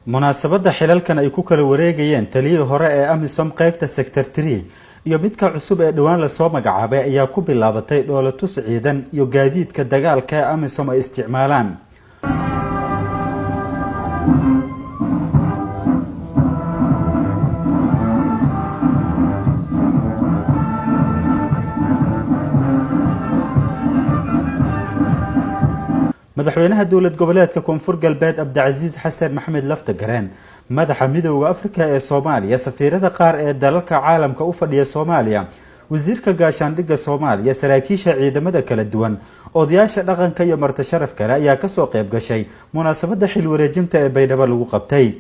munaasabada xilalkan ay ku kala wareegayeen taliyihii hore ee AMISOM qaybta sector 3 iyo midka cusub ee dhawaan la soo magacaabay ayaa ku bilaabatay dhoolatus ciidan iyo gaadiidka dagaalka ee AMISOM ay isticmaalaan. madaxweynaha dawlad goboleedka koonfur galbeed Abdicasiis Xasan Maxamed Laftagareen madaxa midowga Afrika ee Soomaaliya safiirada qaar ee dalalka caalamka u fadhiya Soomaaliya wasiirka gaashaandhigga Soomaaliya saraakiisha ciidamada kala duwan odayaasha dhaqanka iyo marti sharaf kale ayaa ka soo qayb gashay munaasabada xil wareejinta ee Baydhabo lagu qabtay.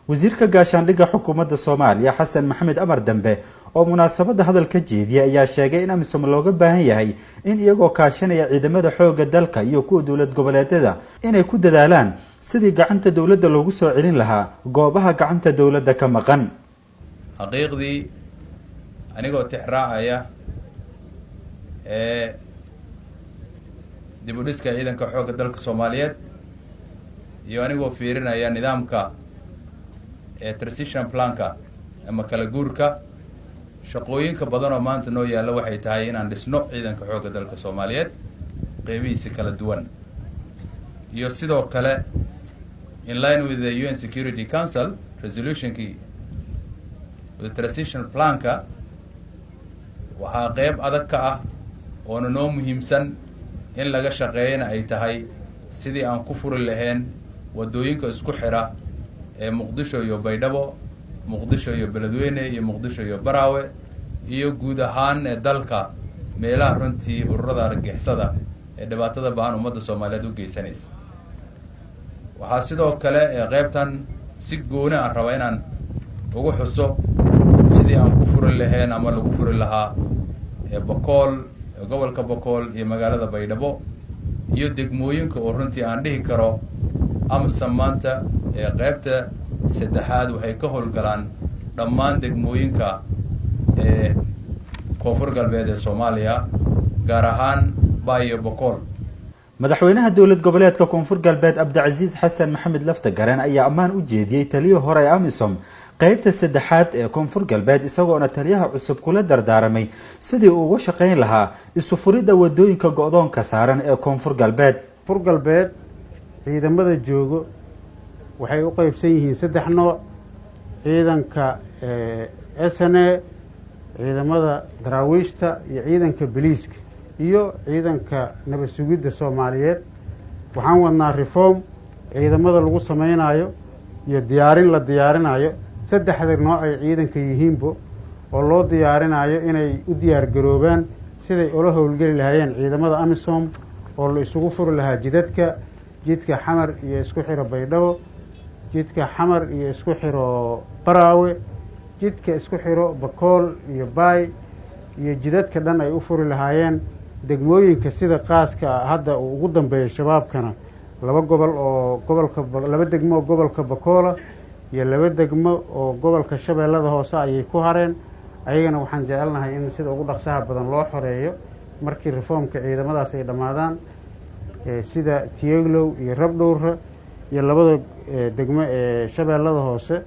wasiirka gaashaandhigga xukuumadda Soomaaliya Xasan Maxamed Amar Dambe oo munaasabada hadalka jeediyay ayaa sheegay in AMISOM looga baahan yahay in iyagoo kaashanaya ciidamada xoogga dalka iyo kuwa dawlad goboleedyada inay ku dadaalaan sidii gacanta dawladda loogu soo celin lahaa goobaha gacanta dawladda ka maqan. xaqiiqdii anigoo tixraacaya dib u dhiska ciidanka xoogga dalka Soomaaliyeed iyo anigoo fiirinaya nidaamka transition planka ama kala guurka shaqooyinka badan oo maanta noo yaala waxay tahay inaan dhisno ciidanka xoogga dalka Soomaaliyeed qeybihiisa kala duwan iyo sidoo kale in line with the UN Security Council resolutionkii the transition planka waxaa qeyb adag ka ah oo noo muhiimsan in laga shaqeeyana ay tahay sidii aan ku furi lahayn wadooyinka isku xira ee Muqdisho iyo Baydhabo Muqdisho iyo Beledweyne iyo Muqdisho iyo Baraawe iyo guud ahaan dalka meelaha runtii ururada argagixisada ee dhibaatada baahan ummadda Soomaaliyeed u geysanaysa. waxaa sidoo kale qaybtan si gooni ah raba inaan ugu xuso sidii aan ku furi lahayn ama lagu furi lahaa Boqol gobolka Boqol iyo magaalada Baydhabo iyo degmooyinka oo runtii aan dhihi karo AMISOM maanta qaybta saddexaad waxay ka howlgalaan dhammaan degmooyinka koonfur galbeed ee Soomaaliya gaar ahaan Baay Boqol. madaxweynaha dawlad goboleedka koonfur galbeed Abdicasiis Xasan Maxamed Laftagareen ayaa ammaan u jeediyay taliyihii hore ee AMISOM qaybta saddexaad ee koonfur galbeed isagoona taliyaha cusub kula dardaaramay sidii uu uga shaqeyn lahaa isu furidda wadooyinka go'doonka saaran ee koonfur galbeed. koonfur galbeed ciidamada joogo waxay u qaybsan yihiin saddex nooc ciidanka SNA ciidamada daraawiishta iyo ciidanka biliiska iyo ciidanka nabad sugidda Soomaaliyeed. waxaan wadnaa reform ciidamada lagu sameynayo iyo diyaarin la diyaarinayo saddexda nooc ay ciidanka yihiinbo oo loo diyaarinayo inay u diyaar garoobaan siday ula howlgeli lahaayeen ciidamada AMISOM oo la isugu furi lahaa jidka xamar iyo isku xiro Baydhabo jidka xamar iyo isku xiro Baraawe jidka isku xiro Boqol iyo Baay iyo jidadka dhan ay u furi lahaayeen degmooyinka sida qaaska hadda uu ugu dambeeyay shabaabkana laba degmo oo gobolka Boqol iyo laba degmo oo gobolka Shabeellada Hoose ayay ku hareen ayagana waxaan jecelnahay in sida ugu dhaqsaha badan loo xoreeyo markii reformka ciidamadaas ay dhamaadaan sida Tieglow iyo Rabdhowr iyo labada degmo ee Shabeellada Hoose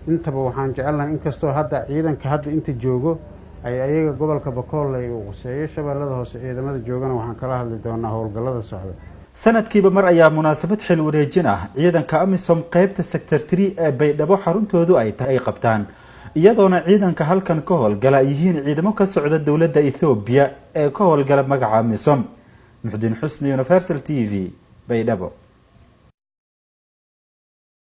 intaba waxaan jecelnahay inkastoo hadda ciidanka hadda inta joogo ay ayaga gobolka Boqol ay u quseeyo Shabeellada Hoose ciidamada joogana waxaan kala hadli doonaa howlgallada socda. sanadkiiba mar ayaa munaasabad xil wareejin ah ciidanka AMISOM qaybta sector 3 ee Baydhabo xaruntoodu ay tahay qabtaan iyadoona ciidanka halkan ka howlgala yihiin ciidamo ka socda dawladda Ethiopia ee ka howlgala magaca AMISOM. Muxdiin Xusni, Universal TV, Baydhabo.